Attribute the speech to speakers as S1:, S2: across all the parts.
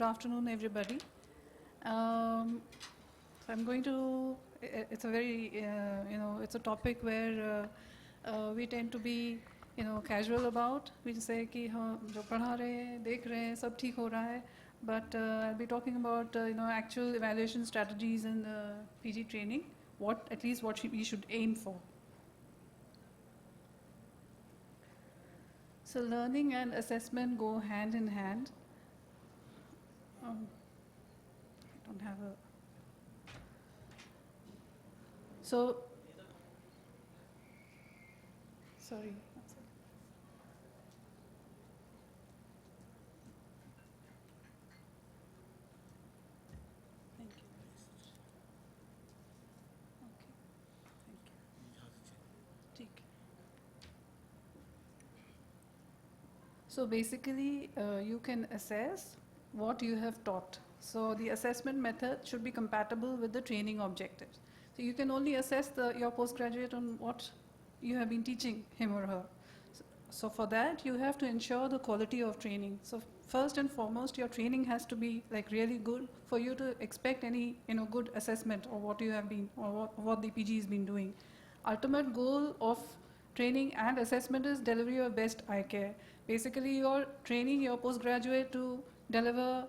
S1: Good afternoon, everybody. So I'm going to, it's a very, it's a topic where we tend to be, casual about. We just say कि हाँ जो पढ़ा रहे हैं, देख रहे हैं, सब ठीक हो रहा है. But I'll be talking about, actual evaluation strategies in PG training. At least what we should aim for. So learning and assessment go hand in hand. I don't have a... So, sorry. Thank you. Okay. Thank you. ठीक. So basically, you can assess what you have taught. So the assessment method should be compatible with the training objectives. So you can only assess your postgraduate on what you have been teaching him or her. So for that, you have to ensure the quality of training. So first and foremost, your training has to be like really good for you to expect any good assessment of what you have been or what the PG has been doing. Ultimate goal of training and assessment is delivery of best eye care. Basically, you're training your postgraduate to deliver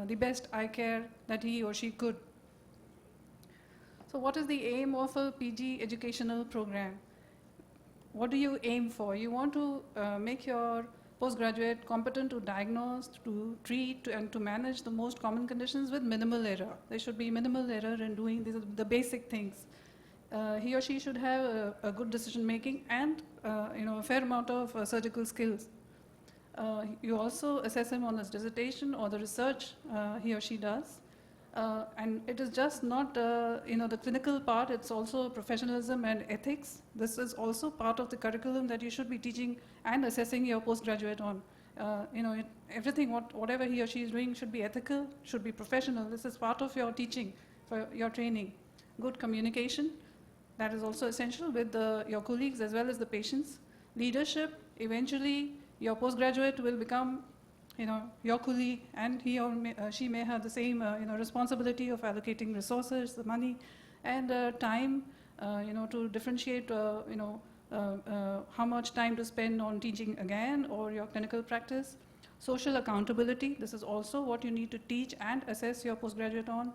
S1: the best eye care that he or she could. So what is the aim of a PG educational program? What do you aim for? You want to make your postgraduate competent to diagnose, to treat, and to manage the most common conditions with minimal error. There should be minimal error in doing the basic things. He or she should have a good decision making and a fair amount of surgical skills. You also assess him on his dissertation or the research he or she does. And it is just not the clinical part, it's also professionalism and ethics. This is also part of the curriculum that you should be teaching and assessing your postgraduate on. Everything, whatever he or she is doing should be ethical, should be professional. This is part of your teaching, for your training. Good communication, that is also essential with your colleagues as well as the patients. Leadership, eventually your postgraduate will become your colleague, and he or she may have the same, responsibility of allocating resources, the money, and time, to differentiate, how much time to spend on teaching again or your clinical practice. Social accountability, this is also what you need to teach and assess your postgraduate on.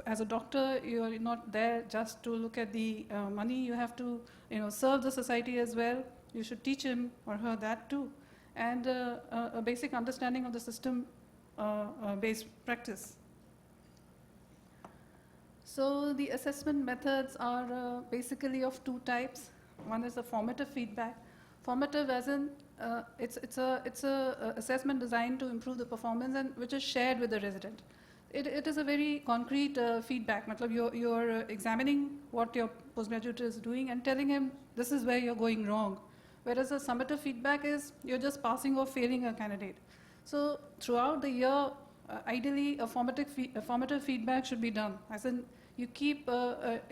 S1: As a doctor, you're not there just to look at the money. You have to, serve the society as well. You should teach him or her that too. And a basic understanding of the system-based practice. So the assessment methods are basically of two types. One is the formative feedback. Formative as in, it's a assessment designed to improve the performance and which is shared with the resident. It is a very concrete feedback. You're examining what your postgraduate is doing and telling him this is where you're going wrong. Whereas a summative feedback is you're just passing or failing a candidate. So throughout the year, ideally a formative feedback should be done. As in, you keep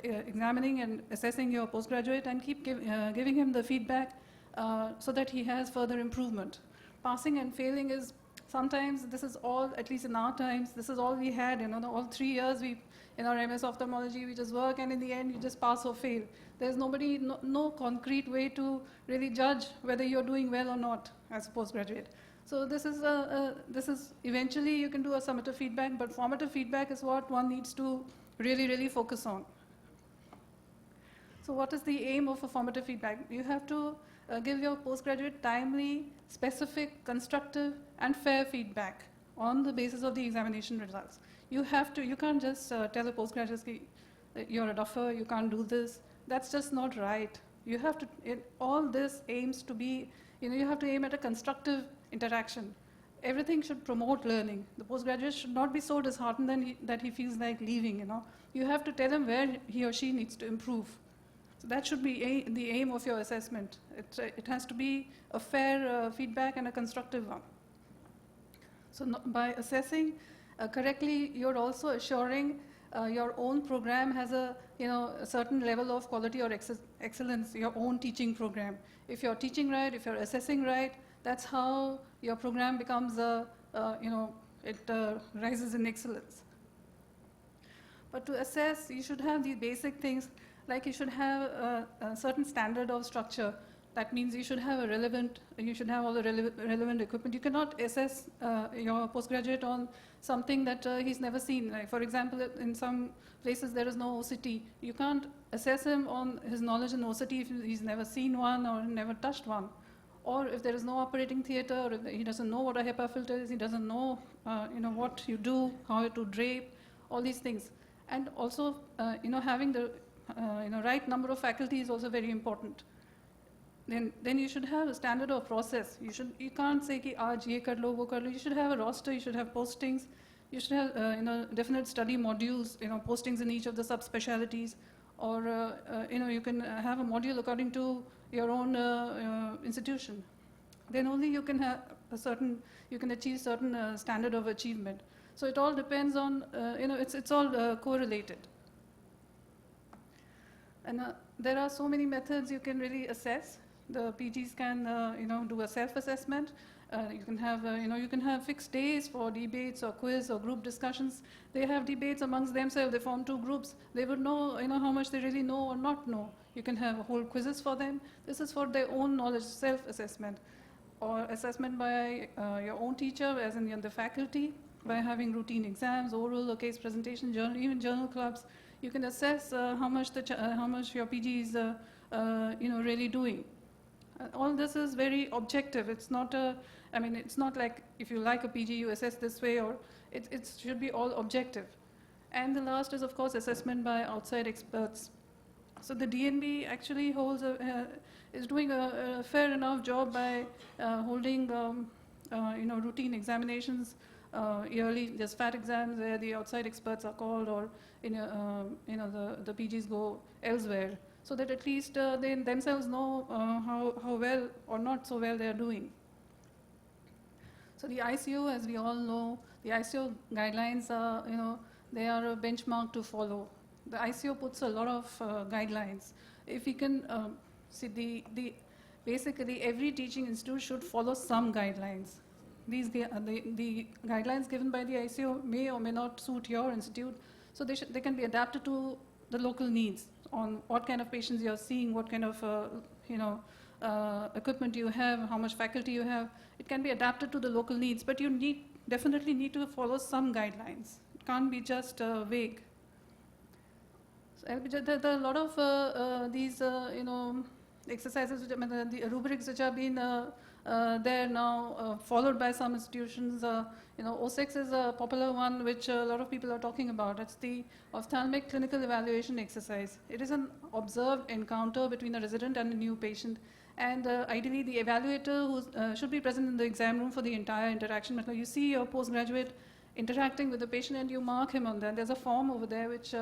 S1: examining and assessing your postgraduate and keep giving him the feedback so that he has further improvement. Passing and failing is sometimes, this is all, at least in our times, this is all we had. All 3 years in our MS ophthalmology, we just work, and in the end, you just pass or fail. There's no concrete way to really judge whether you're doing well or not as a postgraduate. So this is eventually you can do a summative feedback, but formative feedback is what one needs to really, really focus on. So what is the aim of a formative feedback? You have to give your postgraduate timely, specific, constructive, and fair feedback on the basis of the examination results. You can't just tell a postgraduate that you're a duffer, you can't do this. That's just not right. You have to, all this aims to be, you have to aim at a constructive interaction. Everything should promote learning. The postgraduate should not be so disheartened that he feels like leaving, You have to tell him where he or she needs to improve. So that should be the aim of your assessment. It has to be a fair feedback and a constructive one. So by assessing correctly, you're also assuring your own program has a certain level of quality or excellence, your own teaching program. If you're teaching right, if you're assessing right, that's how your program becomes a it rises in excellence. But to assess, you should have these basic things, like you should have a certain standard of structure. That means you should have you should have all the relevant equipment. You cannot assess your postgraduate on something that he's never seen. Like, for example, in some places there is no OCT. You can't assess him on his knowledge in OCT if he's never seen one or never touched one. Or if there is no operating theater, or if he doesn't know what a HEPA filter is, he doesn't know, what you do, how to drape, all these things. And also, having the, right number of faculty is also very important. Then you should have a standard of process. You can't say ki aaj ye kar lo, wo kar lo. You should have a roster. You should have postings. You should have, definite study modules. Postings in each of the subspecialties, or you can have a module according to your own institution. Then only you can have you can achieve certain standard of achievement. So it all depends on, it's all correlated. And there are so many methods you can really assess. The PGs can, do a self-assessment. You can have, you can have fixed days for debates or quiz or group discussions. They have debates amongst themselves. They form two groups. They would know, how much they really know or not know. You can have whole quizzes for them. This is for their own knowledge, self-assessment, or assessment by your own teacher, as in the faculty, by having routine exams, oral or case presentation, even journal clubs. You can assess how much your PG is, really doing. All this is very objective. It's not it's not like if you like a PG, you assess this way, or it should be all objective. And the last is, of course, assessment by outside experts. So the DNB actually is doing a fair enough job by holding, routine examinations yearly. There's FAT exams where the outside experts are called, or the PGs go elsewhere, so that at least they themselves know how well or not so well they are doing. So the ICO, as we all know, the ICO guidelines are, they are a benchmark to follow. The ICO puts a lot of guidelines. If we can see basically every teaching institute should follow some guidelines. The guidelines given by the ICO may or may not suit your institute, so they can be adapted to the local needs on what kind of patients you're seeing, what kind of equipment you have, how much faculty you have. It can be adapted to the local needs, but you definitely need to follow some guidelines. It can't be just vague. So, there are a lot of these exercises, the rubrics which have been there now, followed by some institutions. O6 is a popular one which a lot of people are talking about. It's the ophthalmic clinical evaluation exercise. It is an observed encounter between a resident and a new patient. And ideally, the evaluator who should be present in the exam room for the entire interaction. You see your postgraduate interacting with the patient and you mark him on that. There's a form over there which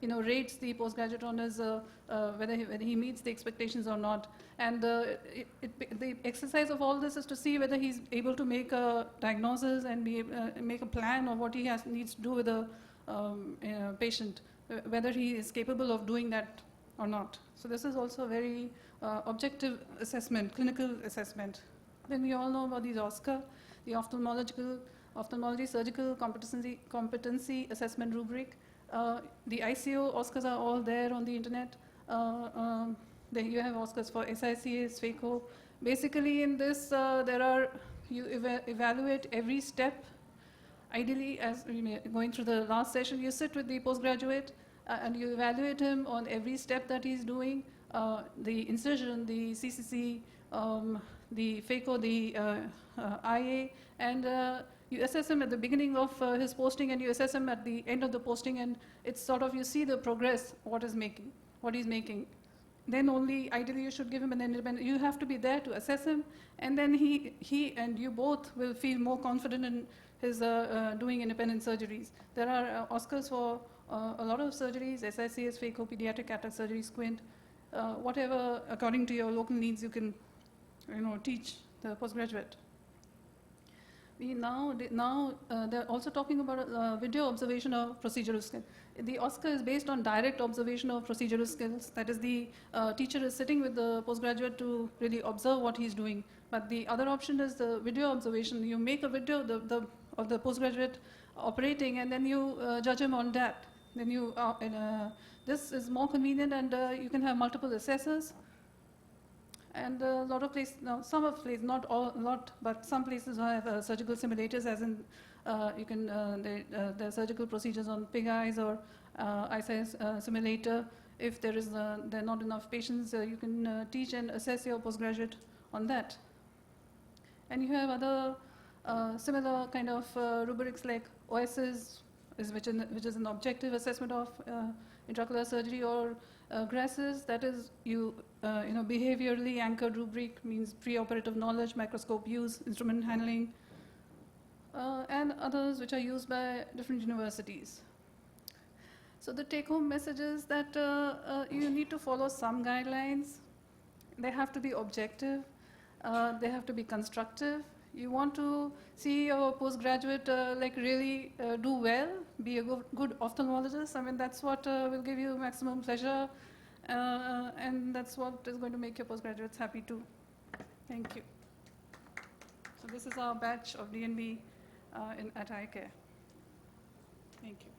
S1: rates the postgraduate on his whether he meets the expectations or not. And the exercise of all this is to see whether he's able to make a diagnosis and make a plan of what he needs to do with a patient, whether he is capable of doing that or not. So this is also a very objective assessment, clinical assessment. Then we all know about these OSCA, the Ophthalmology Surgical Competency Assessment Rubric. The ICO OSCAs are all there on the internet. Then you have OSCAs for SICA, SPHACO. Basically in this, you evaluate every step. Ideally, as going through the last session, you sit with the postgraduate and you evaluate him on every step that he's doing, the incision, the CCC, the phaco, the IA, and you assess him at the beginning of his posting, and you assess him at the end of the posting, and it's sort of, you see the progress, what he's making. Then only, ideally, you should give him an independent, you have to be there to assess him, and then he and you both will feel more confident in his doing independent surgeries. There are OSCAs for a lot of surgeries, SICS, phaco, pediatric cataract surgery, squint, whatever, according to your local needs, you can teach the postgraduate. They're also talking about video observation of procedural skill. The OSCE is based on direct observation of procedural skills. That is, the teacher is sitting with the postgraduate to really observe what he's doing. But the other option is the video observation. You make a video of the postgraduate operating, and then you judge him on that. Then this is more convenient, and you can have multiple assessors. And a lot of places, now some of places, not all, lot, but some places have surgical simulators, as in there are surgical procedures on pig eyes or eyesight simulator. If there are not enough patients, you can teach and assess your postgraduate on that. And you have other similar kind of rubrics like OSS, which is an objective assessment of intraocular surgery, or GRASS, that is behaviorally anchored rubric, means preoperative knowledge, microscope use, instrument handling, and others which are used by different universities. So the take-home message is that you need to follow some guidelines. They have to be objective. They have to be constructive. You want to see your postgraduate really do well, be a good ophthalmologist. I mean, that's what will give you maximum pleasure, and that's what is going to make your postgraduates happy too. Thank you. So this is our batch of DNB at iCare. Thank you.